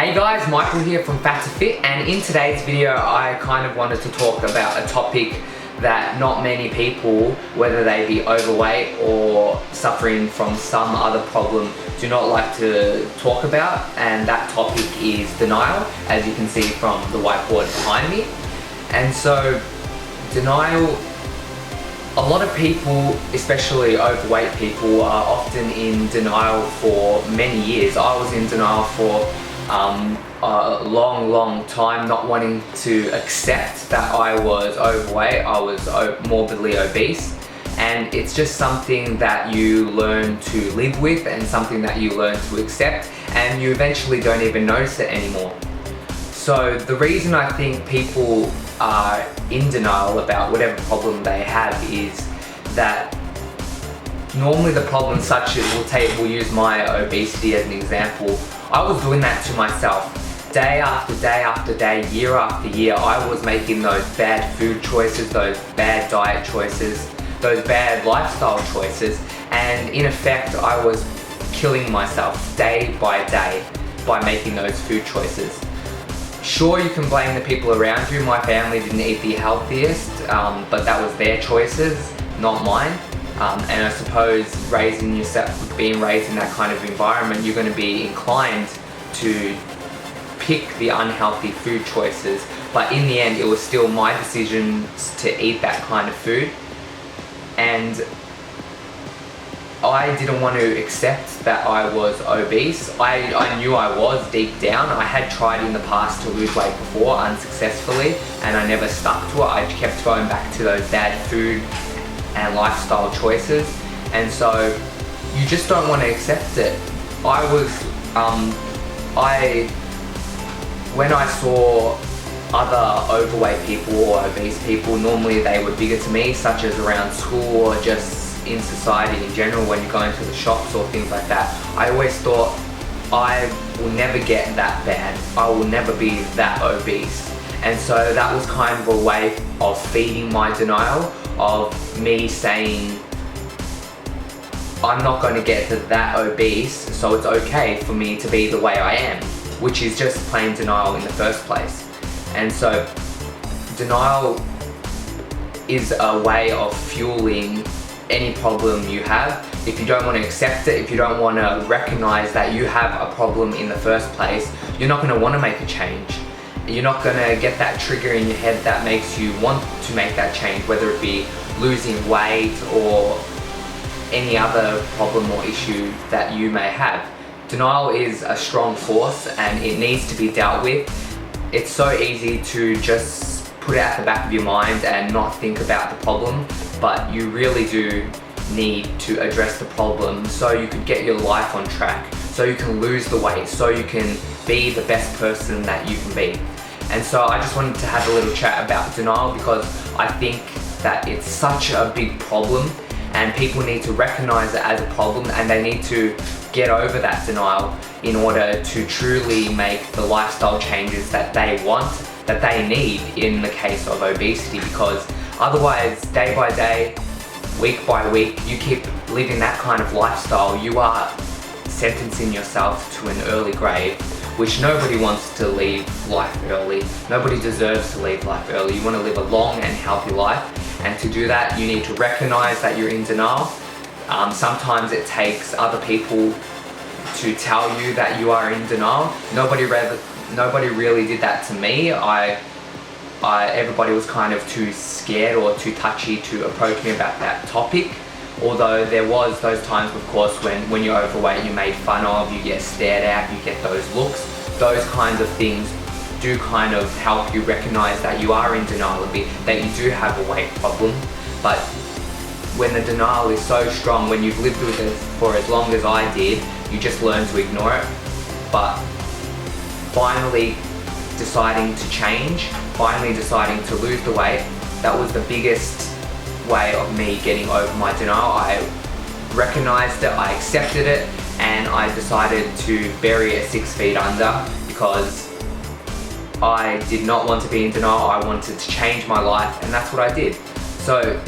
Hey guys, Michael here from Fat to Fit, and in today's video I kind of wanted to talk about a topic that not many people, whether they be overweight or suffering from some other problem, do not like to talk about, and that topic is denial, as you can see from the whiteboard behind me. And so denial, a lot of people, especially overweight people, are often in denial for many years. I was in denial for a long time, not wanting to accept that I was overweight. I was morbidly obese, and it's just something that you learn to live with and something that you learn to accept, and you eventually don't even notice it anymore. So the reason I think people are in denial about whatever problem they have is that normally the problem, such as we'll use my obesity as an example. I was doing that to myself. Day after day after day, year after year, I was making those bad food choices, those bad diet choices, those bad lifestyle choices, and in effect I was killing myself day by day by making those food choices. Sure, you can blame the people around you. My family didn't eat the healthiest, but that was their choices, not mine. And I suppose being raised in that kind of environment, you're going to be inclined to pick the unhealthy food choices. But in the end, it was still my decision to eat that kind of food. And I didn't want to accept that I was obese. I knew I was deep down. I had tried in the past to lose weight before unsuccessfully, and I never stuck to it. I kept going back to those bad food and lifestyle choices, and so you just don't want to accept it. When I saw other overweight people or obese people, normally they were bigger to me, such as around school or just in society in general when you're going to the shops or things like that. I always thought, I will never get that bad, I will never be that obese. And so that was kind of a way of feeding my denial, of me saying, I'm not going to get to that obese, so it's okay for me to be the way I am, which is just plain denial in the first place. And so denial is a way of fueling any problem you have. If you don't want to accept it, if you don't want to recognize that you have a problem in the first place, you're not going to want to make a change. You're not going to get that trigger in your head that makes you want to make that change, whether it be losing weight or any other problem or issue that you may have. Denial is a strong force and it needs to be dealt with. It's so easy to just put it at the back of your mind and not think about the problem, but you really do need to address the problem so you can get your life on track, so you can lose the weight, so you can be the best person that you can be. And so I just wanted to have a little chat about denial, because I think that it's such a big problem and people need to recognize it as a problem, and they need to get over that denial in order to truly make the lifestyle changes that they want, that they need in the case of obesity. Because otherwise, day by day, week by week, you keep living that kind of lifestyle, you are sentencing yourself to an early grave, which nobody wants to leave life early. Nobody deserves to leave life early. You want to live a long and healthy life, and to do that you need to recognize that you're in denial. Sometimes it takes other people to tell you that you are in denial. Nobody really did that to me. Everybody was kind of too scared or too touchy to approach me about that topic. Although there was those times, of course, when you're overweight, you're made fun of, you get stared at, you get those looks. Those kinds of things do kind of help you recognize that you are in denial a bit, that you do have a weight problem. But when the denial is so strong, when you've lived with it for as long as I did, you just learn to ignore it. But finally deciding to change, finally deciding to lose the weight, that was the biggest way of me getting over my denial. I recognized it, I accepted it, and I decided to bury it 6 feet under, because I did not want to be in denial. I wanted to change my life, and that's what I did. So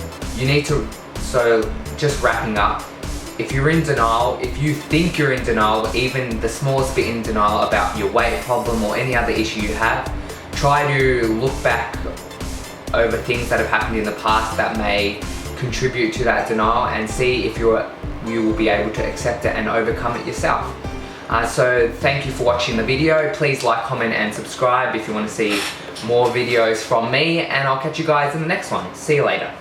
just wrapping up, if you're in denial, if you think you're in denial, even the smallest bit in denial about your weight problem or any other issue you have, try to look back over things that have happened in the past that may contribute to that denial and see if you will be able to accept it and overcome it yourself. So thank you for watching the video. Please like, comment and subscribe if you want to see more videos from me, and I'll catch you guys in the next one. See you later.